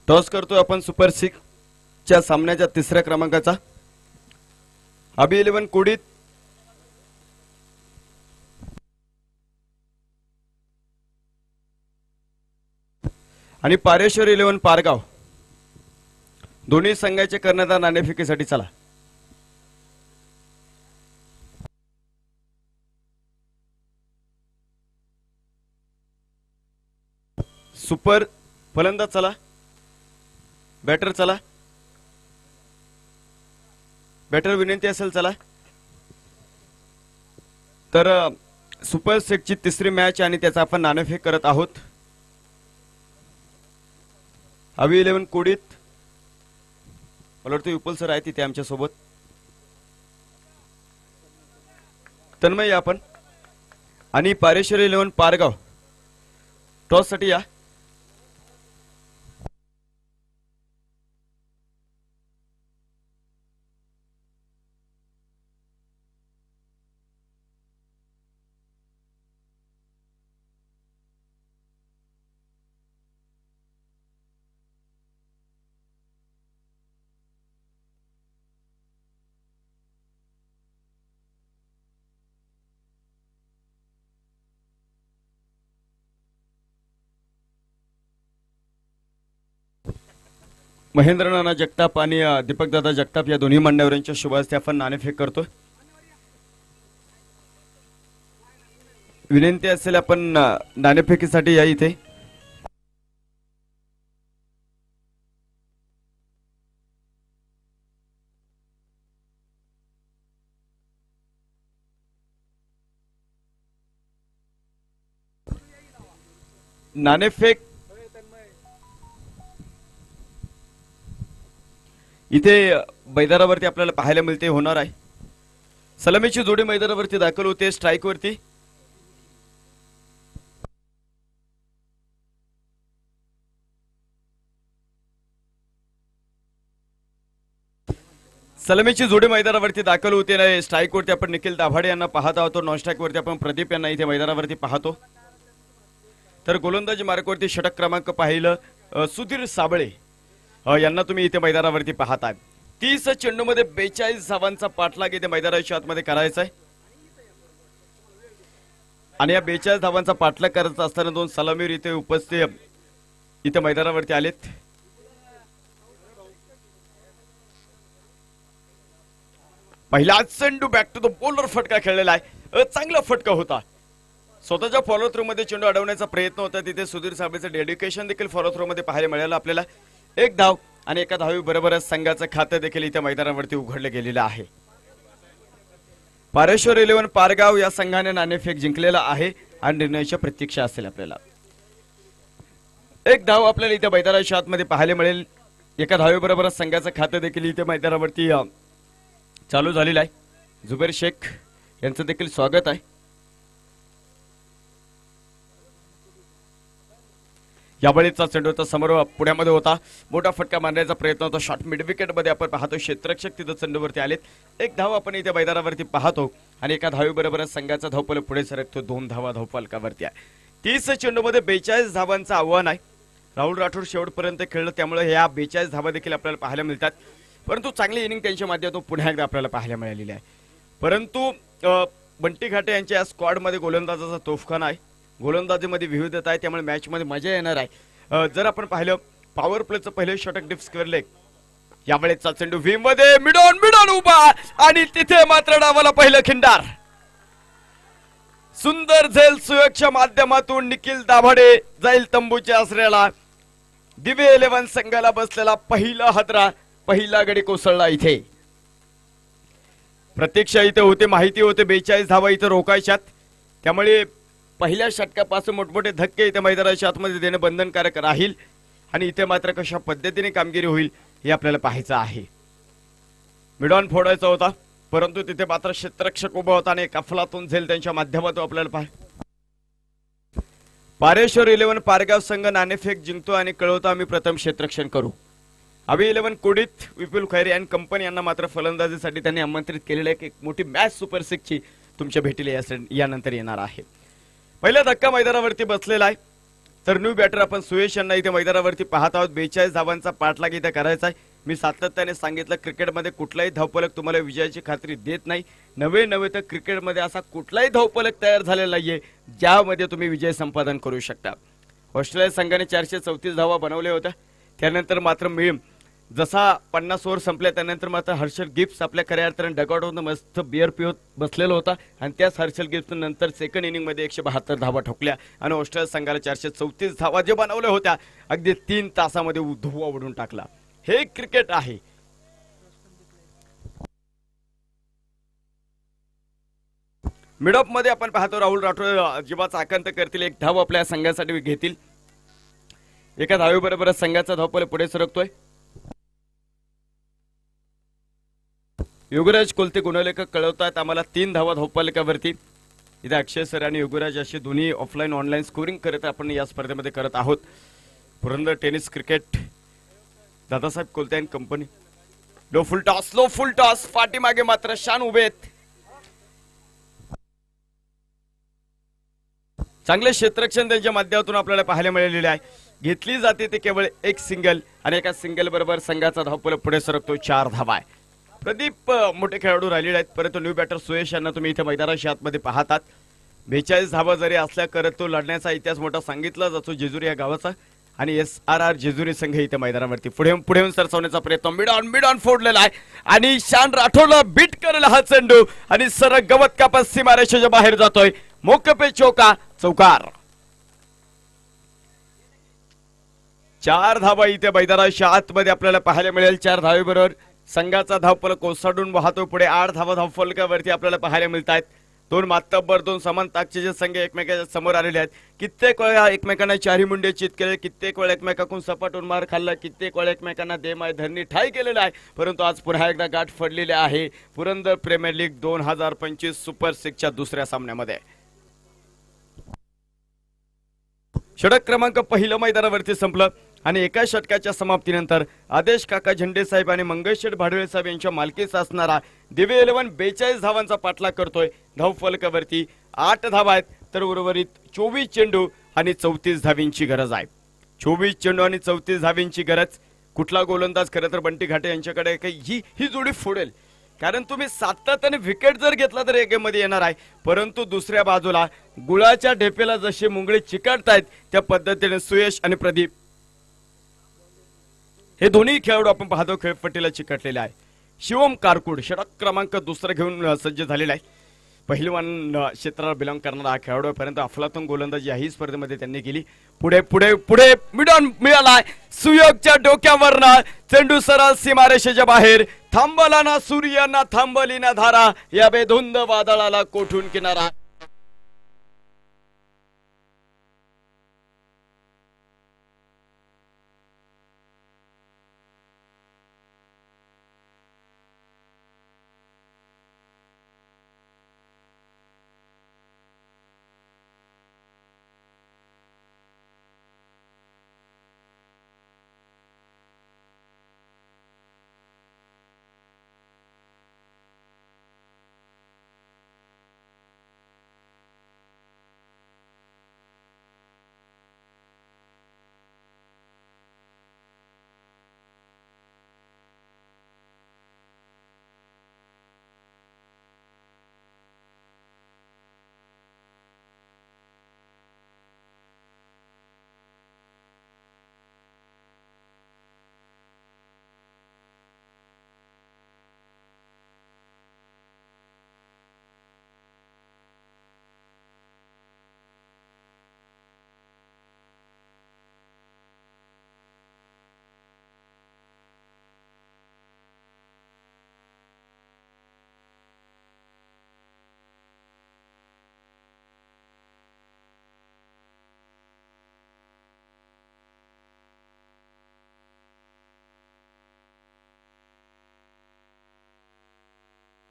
टॉस करतोय आपण सुपर 6 च्या सामन्याच्या 3ऱ्या क्रमांकाचा. अबी 11 कुडीत आणि पारेश्वर 11 पारगाव. दोन्ही संघाचे कर्णधार नाणेफेकीसाठी. चला सुपर फलंदाज चला, बॅटर चला, बॅटर विनंती असेल चला. तर सुपर 6 ची 3री मॅच आणि त्याचा आपण नाणेफेक करत आहोत. अबी 11 कोडीत मला वाटतं विपुल सर आहे तिथे आमच्या सोबत. तन्मय आपण आणि पारेश्वर 11 पारगाव टॉस साठी या. महेंद्र नाना जगताप आणि दीपक दादा जगताप या दोन्ही मान्यवरांच्या शुभ हस्ते आपण नाणेफेक करतो. विनंती असेल आपण नाणेफेकीसाठी या इथे. नाणेफेक इथे मैदानावरती आपल्याला पाहायला मिळते होणार आहे. सलामीची जोडी मैदानावरती दाखल होते स्ट्राइक वरती. सलामीची जोडी मैदानावरती दाखल होते नाही. स्ट्राइक वरती आपण निखिल दाभाडे यांना पाहत आहोत. नॉन स्ट्राइक वरती आपण प्रदीप यांना इथे मैदानावरती पाहतो. तर गोलंदाजी मार्कवरती षटक क्रमांक पाहिलं सुधीर साबळे यांना तुम्ही इथे मैदानावरती पाहताय. 30 चेंडूमध्ये 42 धावांचा पाठलाग इथे मैदानाच्या आतमध्ये करायचा आहे. आणि या 42 धावांचा पाठलाग करायचा असताना दोन सलामीवर इथे उपस्थित इथे मैदानावरती आलेत. पहिला चेंडू बॅक टू द बॉलर फटका खेळलेला आहे. चांगला फटका होता. स्वतःच्या फॉलो थ्रो मध्ये चेंडू अडवण्याचा प्रयत्न होता. तिथे सुधीर साबळेचं डेडिकेशन देखील फॉलो थ्रो मध्ये पाहायला मिळालं आपल्याला. एक धाव आणि एका धावी बरोबरच संघाचं खातं देखील इथे मैदानावरती उघडलं गेलेलं आहे. पारेश्वर 11 पारगाव या संघाने नाणेफेक जिंकलेला आहे आणि निर्णयाच्या प्रतीक्षा असेल आपल्याला. एक धाव आपल्याला इथे मैदानाच्या आतमध्ये पाहायला मिळेल. एका धावी बरोबरच संघाचं खातं देखील इथे मैदानावरती चालू झालेलं आहे. जुबेर शेख यांचं देखील स्वागत आहे. यावेळीचा चेंडू होता समोर पुण्यामध्ये होता. मोठा फटका मारण्याचा प्रयत्न होता. शॉर्ट मिड विकेट मध्ये आपण पाहतो क्षेत्ररक्षक तिथं चेंडूवरती आलेत. एक धाव आपण इथे मैदानावरती पाहतो आणि एका धावी बरोबर संघाचा धावफलक पुढे सरकतो. 2 धावा धावफलकावरती आहे. 30 चेंडूमध्ये 42 धावांचं आव्हान आहे. राहुल राठोड शेवटपर्यंत खेळलं त्यामुळे या 42 धावा देखील आपल्याला पाहायला मिळतात. परंतु चांगली इनिंग त्यांच्या माध्यमातून पुन्हा एकदा आपल्याला पाहायला मिळालेली आहे. परंतु बंटी घाटे यांच्या या स्क्वॉड मध्ये गोलंदाजाचा तोफखाना आहे. गोलंदाजीमध्ये विविधता आहे त्यामुळे मॅच मध्ये मजा येणार आहे. जर आपण पाहिलं पॉवर प्लेचं पहिले षटक डिप स्क्वेअर लेग. यावेळेचा चेंडू व्ही मध्ये मिडॉन उभा आणि तिथे मात्र डावाला पहिलं खिंडार. सुंदर झेल सुयोगच्या माध्यमातून निखिल दाभाडे जाईल तंबूच्या आसऱ्याला. दिवे 11 संघाला बसलेला पहिला हादरा, पहिला गडी कोसळला. इथे प्रत्यक्ष इथे होते, माहिती होते 42 धावा इथे रोकायच्यात. त्यामुळे पहिल्या षटकापासून मोठमोठे धक्के इथे मैदानाच्या आतमध्ये देणं बंधनकारक राहील आणि इथे मात्र कशा पद्धतीने कामगिरी होईल हे आपल्याला पाहायचं आहे. मिडॉन फोडायचा होता परंतु तिथे मात्र क्षेत्ररक्षक उभा होता आणि अफलातून झेल त्यांच्या माध्यमातून आपल्याला पारेश्वर 11 पारगाव संघ नाणेफेक जिंकतो आणि कळवतो आम्ही प्रथम क्षेत्ररक्षण करू. अभि 11 कोडीत विपुल खैरे अँड कंपनी यांना मात्र फलंदाजीसाठी त्यांनी आमंत्रित केलेलं आहे. एक मोठी मॅच सुपर 6 ची तुमच्या भेटीला यानंतर येणार आहे. पहिला धक्का मैदानावरती बसलेला आहे. तर न्यू बॅटर आपण सुयश यांना इथे मैदानावरती पाहत आहोत. 42 धावांचा पाठलाग इथे करायचा आहे. मी सातत्याने सांगितलं क्रिकेटमध्ये कुठलाही धावफलक तुम्हाला विजयाची खात्री देत नाही. नवे तर क्रिकेटमध्ये असा कुठलाही धावफलक तयार झालेला नाहीये ज्यामध्ये तुम्ही विजय संपादन करू शकता. ऑस्ट्रेलिया संघाने 434 धावा बनवल्या होत्या. त्यानंतर मात्र मी जसा 50 ओव्हर संपल्या त्यानंतर मात्र हर्षल गिब्स आपल्या खऱ्या अर्थाने डगआउटवरून मस्त बिअर पिओत बसलेला होता आणि त्याच हर्षल गिब्स नंतर सेकंड इनिंग मध्ये 172 धावा ठोकल्या आणि ऑस्ट्रेलिया संघाला 434 धावा जे बनवल्या होत्या अगदी 3 तासामध्ये धुव्वा उडून टाकला. हे क्रिकेट आहे. मिडऑफ मध्ये आपण पाहतो राहुल राठोड जीवाचा आकांत करतील. एक धाव आपल्या संघासाठी घेतील. एका धावेबरोबर संघाचा धावपल पुढे सरकतोय. योगराज कोलते गुणलेखक कळवतात आम्हाला 3 धावा धावपलकावरती. इथे अक्षय सर आणि योगराज असे दोन्ही ऑफलाईन ऑनलाईन स्कोरिंग करत आपण या स्पर्धेमध्ये करत आहोत. Purandar tennis cricket Dadasaheb Kolte and company. Low full toss पाठीमागे मात्र शान उभेत. चांगले क्षेत्ररक्षण त्यांच्या माध्यमातून आपल्याला पाहायला मिळालेले आहे. घेतली जाते ते केवळ एक सिंगल आणि एका सिंगल बरोबर संघाचा धावपल पुढे सरकतो. 4 धावा आहे. प्रदीप मोठे खेळाडू राहिलेले आहेत परंतु न्यू बॅटर सुयश यांना तुम्ही इथे मैदानाच्या आतमध्ये पाहतात. 42 धावा जरी असल्या करत तो लढण्याचा इतिहास मोठा सांगितला जातो जेजुरी या गावाचा आणि SRR जेजुरी संघ इथे मैदानावरती पुढे सरसवण्याचा प्रयत्न मिड ऑन फोडलेला आहे आणि शान राठोडला बीट करेला हा चेंडू आणि सरळ गवत कापत सीमारेषेच्या बाहेर जातोय. मोके पे चौका, चौकार. 4 धावा इथे मैदानाच्या आतमध्ये आपल्याला पाहायला मिळेल. 4 धावेबरोबर संघाचा धावफलक कोसळून वाहतो पुढे. 8 धावा धावफलकावरती आपल्याला पाहायला मिळत आहेत. 2 मातब्बर 2 समान ताकदीचे संघ एकमेकांच्या समोर आलेले आहेत. कित्येक वेळा एकमेकांना चारी मुंडे चित केले, कित्येक वेळा एकमेकांकडून सपाटून मार खाल्ला, कित्येक वेळा एकमेकांना देमाय धरणी ठाई केलेला आहे. परंतु आज पुन्हा एकदा गाठ फडलेली आहे पुरंदर प्रीमियर लीग 2025 सुपर 6च्या दुसऱ्या सामन्यामध्ये. षटक क्रमांक पहिलं मैदानावरती संपलं आणि एका षटकाच्या समाप्तीनंतर आदेश काका झेंडे साहेब आणि मंगेशेठ भाडवे साहेब यांच्या मालकीचा असणारा दिवे 11 42 धावांचा पाठलाग करतोय. धावफलकावरती 8 धावा आहेत तर उर्वरित 24 चेंडू आणि 34 धावींची गरज आहे. 24 चेंडू आणि 34 धावींची गरज. कुठला गोलंदाज खरं तर बंटी घाटे यांच्याकडे काही ही जोडी फोडेल, कारण तुम्ही सातत्याने विकेट जर घेतला तर एक गेम मध्ये येणार आहे. परंतु दुसऱ्या बाजूला गुळाच्या ढेपेला जसे मुंगळे चिकटतायत त्या पद्धतीने सुयश आणि प्रदीप हे दोन्ही खेळाडू आपण पाहतो खेळपट्टीला चिकटलेले आहे. शिवम कारकुड षटक क्रमांक दुसरा घेऊन सज्ज झालेला आहे. पहिलवान क्षेत्राला बिलॉंग करणारा हा खेळाडू पर्यंत अफलातून गोलंदाजी याही स्पर्धेमध्ये त्यांनी केली. पुढे पुढे पुढे मिडॉन मिळालाय. सुयोगच्या डोक्यावरनं चेंडू सरळ सीमारेषेच्या बाहेर. थांबला ना सूर्य ना थांबली ना धारा, या बेधुंद वादळाला कोठून किनारा.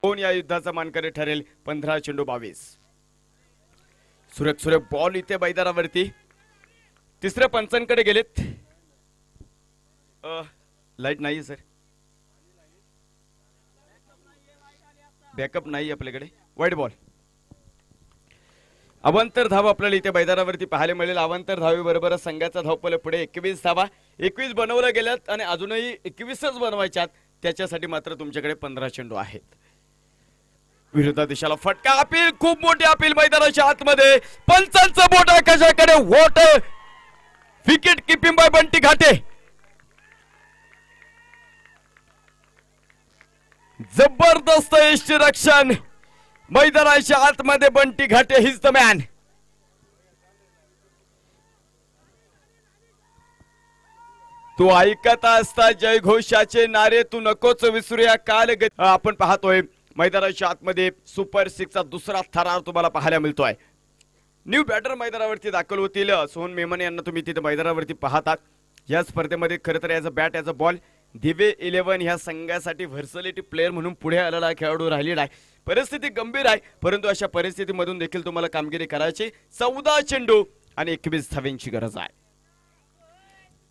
कोण या युद्धाचा मानकरी ठरेल. 15 चेंडू 22. सुरेख बॉल इथे मैदानावरती. तिसऱ्या पंचांकडे गेलेत. लाईट नाही सर, बॅकअप नाही आपल्याकडे. वाईट बॉल. अवांतर धावा आपल्याला इथे मैदानावरती पाहायला मिळेल. अवांतर धावे बरोबर संघाचा धावपल पुढे 21 धावा. 21 बनवल्या गेल्यात आणि अजूनही 21च बनवायच्यात. त्याच्यासाठी मात्र तुमच्याकडे 15 चेंडू आहेत. विरुद्ध दिशेला फटका. अपील, खूप मोठी अपील मैदानाच्या आतमध्ये. पंचांचं बोट आकाशाकडे. What wicket keeping by Bunty Ghate. जबरदस्त यष्टिरक्षण मैदानाच्या आतमध्ये. Bunty Ghate he's the man. तू ऐकत असता जयघोषाचे नारे, तू नकोच विसरूया काल. आपण पाहतोय मैदानाच्या आतमध्ये सुपर 6चा दुसरा थरार तुम्हाला पाहायला मिळतोय. न्यू बॅटर मैदानावरती दाखल होतील. सोहन मेमने यांना तुम्ही तिथे मैदानावरती पाहतात. या स्पर्धेमध्ये खरं तर as a bat as a ball दिवे 11 ह्या संघासाठी व्हर्सॅलिटी प्लेअर म्हणून पुढे आलेला खेळाडू राहिलेला आहे. परिस्थिती गंभीर आहे, परंतु अशा परिस्थितीमधून देखील तुम्हाला कामगिरी करायची. 14 चेंडू आणि 21 धावांची गरज आहे.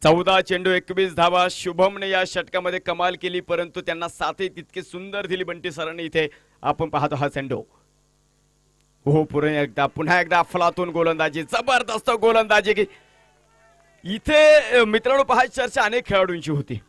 14 चेंडू 21 धावा. शुभमने या षटकामध्ये कमाल केली, परंतु त्यांना साथही तितकी सुंदर दिली बंटी सरांनी. इथे आपण पाहतो हा चेंडू. हो, पुन्हा एकदा अफलातून गोलंदाजी, जबरदस्त गोलंदाजी. इथे मित्रांनो पहा, चर्चा अनेक खेळाडूंची होती,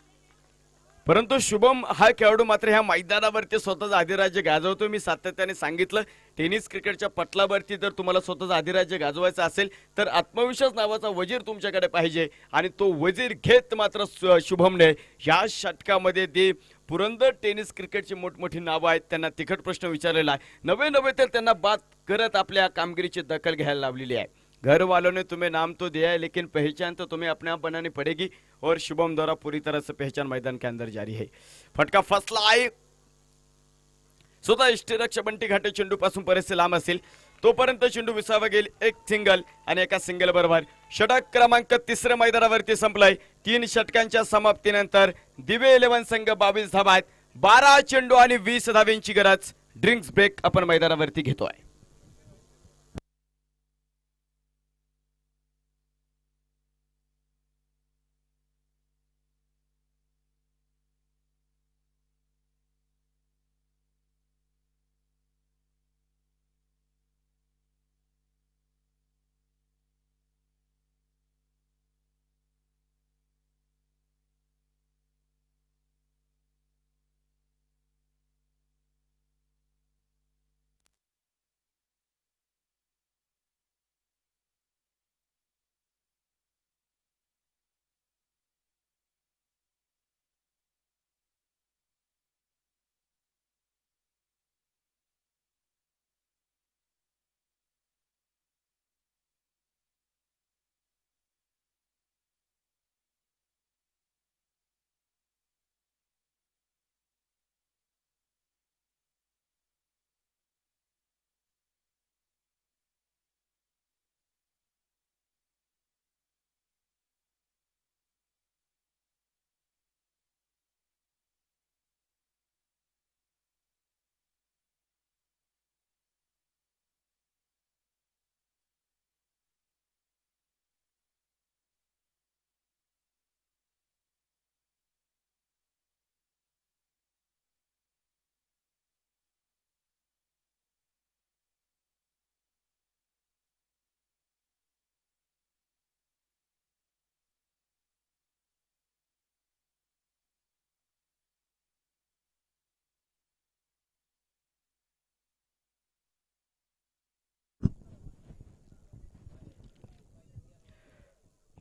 परंतु शुभम हा खेळाडू मात्र ह्या मैदानावरती स्वतःच अधिराज्य गाजवतो. मी सातत्याने सांगितलं, टेनिस क्रिकेटच्या पटलावरती जर तुम्हाला स्वतःच अधिराज्य गाजवायचं असेल तर आत्मविश्वास नावाचा वजीर तुमच्याकडे पाहिजे आणि तो वजीर घेत मात्र शुभमने ह्या षटकामध्ये ते पुरंदर टेनिस क्रिकेटची मोठमोठी नावं आहेत त्यांना तिखट प्रश्न विचारलेला आहे. नवे तर त्यांना बात करत आपल्या कामगिरीची दखल घ्यायला लावलेली आहे. घर वालों ने तुम्हें नाम तो दिया है लेकिन पहचान तो तुम्हें अपने आप बनानी पड़ेगी और शुभम द्वारा पूरी तरह से पहचान मैदान के अंदर जारी है. फटका फसला आहे. स्वतः इष्टरक्ष बंटी घाटे चेंडू पासून बरेचसे लांब असेल तोपर्यंत चेंडू विसावा गेल. एक सिंगल आणि एका सिंगल बरोबर षटक क्रमांक 3 मैदानावरती संपलाय. 3 षटकांच्या समाप्तीनंतर दिवे 11 संघ 22 धावा आहेत. 12 चेंडू आणि 20 धाव्यांची गरज. ड्रिंक्स ब्रेक आपण मैदानावरती घेतोय.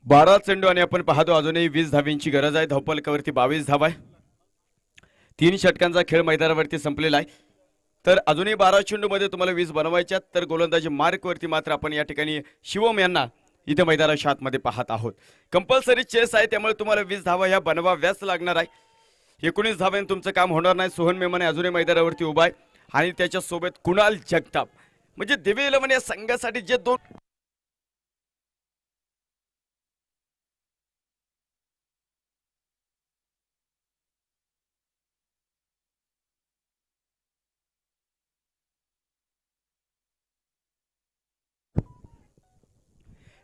बारा चेंडू आणि आपण पाहतो अजूनही 20 धाव्यांची गरज आहे. धावफलकावरती 22 धावा आहे. 3 षटकांचा खेळ मैदानावरती संपलेला आहे. तर अजूनही 12 चेंडू मध्ये तुम्हाला 20 बनवायच्यात. तर गोलंदाजी मार्क वरती मात्र आपण या ठिकाणी शिवम यांना इथे मैदानाच्या आतमध्ये पाहत आहोत. कंपल्सरी चेस आहे त्यामुळे तुम्हाला 20 धावा ह्या बनवाव्याच लागणार आहे. 19 धाव्याने तुमचं काम होणार नाही. सोहन मेमने अजूनही मैदानावरती उभा आहे आणि त्याच्या सोबत कुणाल जगताप म्हणजे दिवे 11 या संघासाठी जे दोन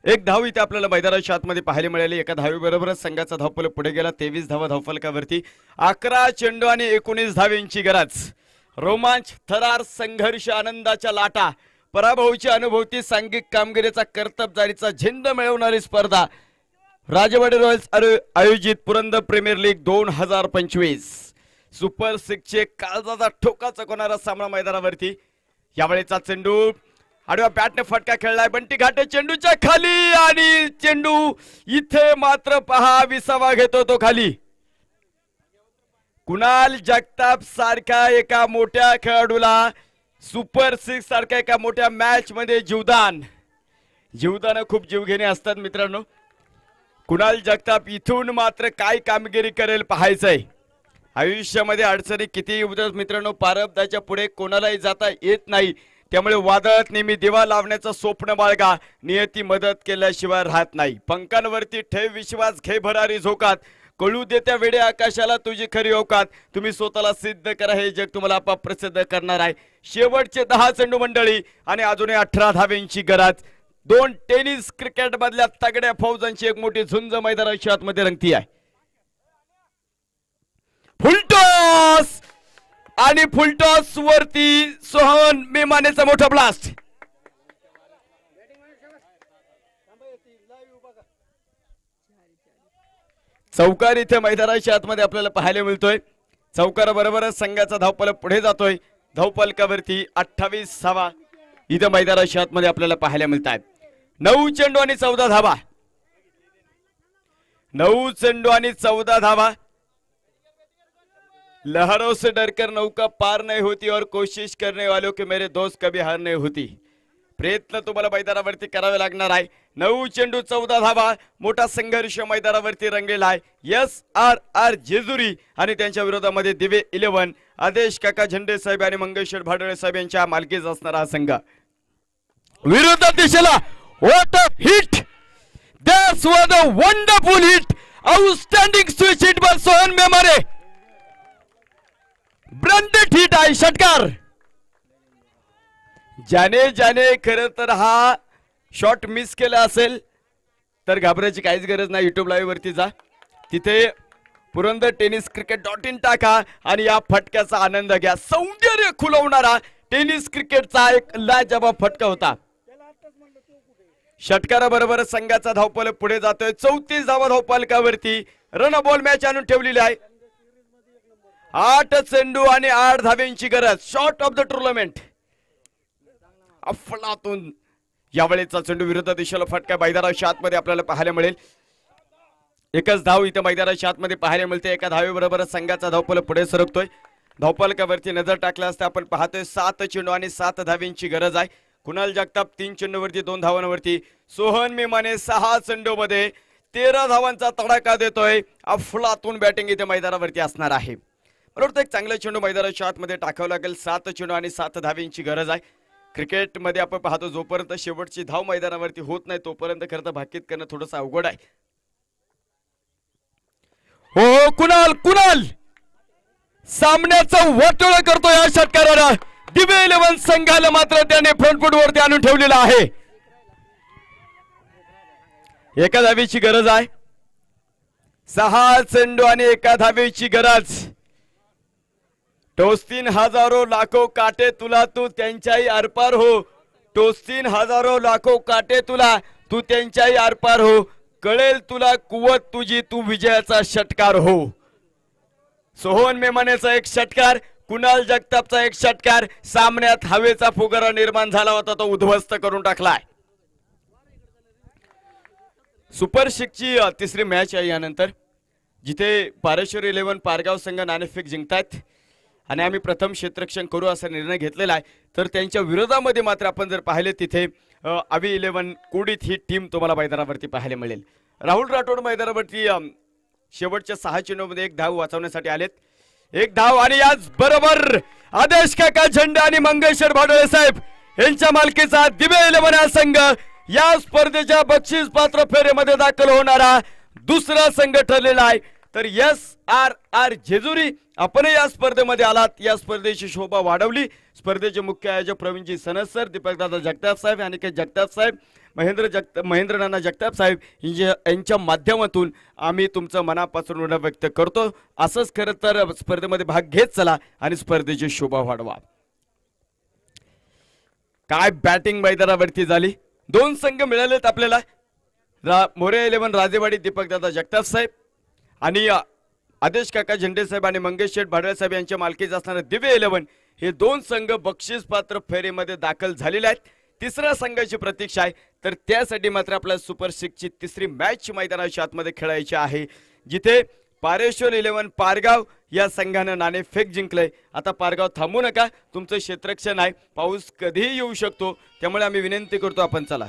एक धाव इथे आपल्याला मैदानाच्या आतमध्ये पाहायला मिळाली. एका धावेबरोबरच संघाचा धावफलक पुढे गेला. 23 धावा धावफलकावरती. 11 चेंडू आणि 19 धाव्यांची गरज. रोमांच, थरार, संघर्ष, आनंदाच्या लाटा, पराभवाची अनुभूती, सांघिक कामगिरीचा कर्तबजारीचा झेंड मिळवणारी स्पर्धा राजवाडे रॉयल्स आयोजित पुरंदर प्रीमियर लीग 2025 सुपर 6 चे काळजाचा ठोका चकवणारा सामना मैदानावरती. यावेळेचा चेंडू आडव्या बॅटने फटका खेळलाय. बंटी घाटे चेंडूच्या खाली आणि चेंडू इथे मात्र पहा विसावा घेतो तो खाली. कुणाल जगताप सारख्या एका मोठ्या खेळाडूला सुपर 6 सारख्या एका मोठ्या मॅच मध्ये जीवदान खूप जीवघेणे असतात मित्रांनो. कुणाल जगताप इथून मात्र काय कामगिरी करेल पाहायचंय. आयुष्यामध्ये अडचणी किती येतात मित्रांनो, प्रारब्धाच्या पुढे कोणालाही जाता येत नाही. त्यामुळे वादळात नेहमी दिवा लावण्याचं स्वप्न बाळगा. नियती मदत केल्याशिवाय राहत नाही. पंखांवरती ठेव विश्वास, घे भरारी झोकात. कळू दे त्या वेडे आकाशाला तुझी खरी औकात. तुम्ही स्वतःला सिद्ध करा, हे जग तुम्हाला आपाप प्रसिद्ध करणार आहे. शेवटचे 10 चेंडू मंडळी आणि अजूनही 18 धाव्यांची गरज. 2 टेनिस क्रिकेट मधल्या तगड्या फौजांची एक मोठी झुंज मैदानाच्या आतमध्ये रंगती आहे. फुलटॉस आणि फुलटॉस वरती सोहन मेमानेचा मोठा ब्लास्ट. चौकार इथे मैदानाच्या आतमध्ये आपल्याला पाहायला मिळतोय. चौकाराबरोबरच संघाचा धावफलक पुढे जातोय. धावफलकावरती 28 इथे मैदानाच्या आतमध्ये आपल्याला पाहायला मिळतात. 9 चेंडू आणि 14 धावा. 9 चेंडू आणि 14 धावा. लहरों से डरकर नौका पार नहीं होती और कोशिश करने वालों के मेरे दोस्त कभी हार नहीं होती. प्रयत्न तुम्हाला मैदानावरती करावे लागणार आहे. 9 चेंडू 14 धावा. मोठा संघर्ष मैदानावरती रंगलेला आहे. SRR जेजुरी आणि त्यांच्या विरोधामध्ये दिवे 11 आदेश काका झेंडे साहेब आणि मंगेश्वर भाडळे साहेब यांच्या मालकीचा असणारा हा संघ. विरुद्ध दिशेला what a hit. This was a wonderful hit. Outstanding switch hit by Sohan Memare. Branded hit आहे. षटकार. ज्याने खरं तर हा शॉट मिस केला असेल तर घाबरायची काहीच गरज नाही. युट्यूब लाईव्ह वरती जा, तिथे पुरंदर टेनिस cricket.in टाका आणि या फटक्याचा आनंद घ्या. सौंदर्य खुलवणारा टेनिस क्रिकेटचा एक लाजवाब फटका होता. षटकाराबरोबर संघाचा धावफलक पुढे जातोय. 34 धावा धावफलकावरती. रन बॉल मॅच आणून ठेवलेली आहे. 8 चेंडू आणि 8 धाव्यांची गरज. Shot of the tournament. अफलातून यावेळेचा चेंडू विरुद्ध दिशेला फटका मैदानाच्या आतमध्ये आपल्याला पाहायला मिळेल. एकच धाव इथे मैदानाच्या आतमध्ये पाहायला मिळते. एका धावेबरोबर संघाचा धावफलक पुढे सरकतोय. धावफलकावरती नजर टाकल्या असता आपण पाहतोय 7 चेंडू आणि 7 धाव्यांची गरज आहे. कुणाल जगताप 3 चेंडूवरती 2 धावांवरती. सोहन मेमाने 6 चेंडूमध्ये 13 धावांचा तडाखा देतोय. अफलातून बॅटिंग इथे मैदानावरती असणार आहे. बरोबर, एक चांगला चेंडू मैदानाच्या आतमध्ये टाकावं लागेल. 7 चेंडू आणि 7 धाव्यांची गरज आहे. क्रिकेटमध्ये आपण पाहतो जोपर्यंत शेवटची धाव मैदानावरती होत नाही तोपर्यंत खरं तर भाकीत करणं थोडंसं अवघड आहे. हो कुणाल सामन्याचं वाटोळं करतो या षटकाराला. दिवे 11 संघाला मात्र त्याने फ्रंटफूट वरती आणून ठेवलेला आहे. एका धावेची गरज आहे. 6 चेंडू आणि एका धावेची गरज. टोस्तीन हजारो लाखो काटे तुला तू त्यांच्याही आरपार हो. टोस्तीन हजारो लाखो काटे तुला तू त्यांच्याही आरपार हो. कळेल तुला कुवत तुझी तू विजयाचा षटकार हो. सोहन मेमानेचा एक षटकार. कुणाल जगतापचा एक षटकार. सामन्यात हवेचा फुगारा निर्माण झाला होता तो उद्ध्वस्त करून टाकलाय. सुपर सिक्सची तिसरी मॅच आहे यानंतर, जिथे पारेश्वर 11 पारगाव संघ नाणेफेक जिंकतात आणि आम्ही प्रथम क्षेत्ररक्षण करू असा निर्णय घेतलेला आहे. तर त्यांच्या विरोधामध्ये मात्र आपण जर पाहिले तिथे आवी 11 कुडीत ही टीम तुम्हाला मैदानावरती पाहायला मिळेल. राहुल राठोड मैदानावरती शेवटच्या 6 चेंडूमध्ये 1 धाव वाचवण्यासाठी आलेत. 1 धाव आणि याच बरोबर आदेश काका झेंडे आणि मंगेश्वर भाडळे साहेब यांच्या मालकीचा दिवे 11 हा संघ या स्पर्धेच्या बक्षीस पात्र फेरीमध्ये दाखल होणारा दुसरा संघ ठरलेला आहे. तर SRR जेजुरी आपण या स्पर्धेमध्ये आलात. या स्पर्धेची शोभा वाढवली. स्पर्धेचे मुख्य आयोजक प्रवीणजी सनद सर, दीपकदादा जगताप साहेब, अनिकेत जगताप साहेब, महेंद्र नाना जगताप साहेब यांच्या माध्यमातून आम्ही तुमचं मनापासून ऋण व्यक्त करतो. असंच खरं तर स्पर्धेमध्ये भाग घेत चला आणि स्पर्धेची शोभा वाढवा. काय बॅटिंग मैदानावरती झाली. 2 संघ मिळालेत आपल्याला. मोरे 11 राजेवाडी दीपकदादा जगताप साहेब आणि आदेश काका झेंडे साहेब आणि मंगेश भाडळे साहेब यांच्या मालकीचे असणारे दिवे 11 हे 2 संघ बक्षीस पात्र फेरीमध्ये दाखल झालेले आहेत. तिसऱ्या संघाची प्रतीक्षा आहे. तर त्यासाठी मात्र आपल्या सुपर सिक्सची तिसरी मॅच मैदानाच्या आतमध्ये खेळायची आहे, जिथे पारेश्वर 11 पारगाव या संघानं नाणेफेक जिंकलंय. आता पारगाव थांबू नका, तुमचं क्षेत्ररक्षण आहे. पाऊस कधीही येऊ शकतो, त्यामुळे आम्ही विनंती करतो आपण चला.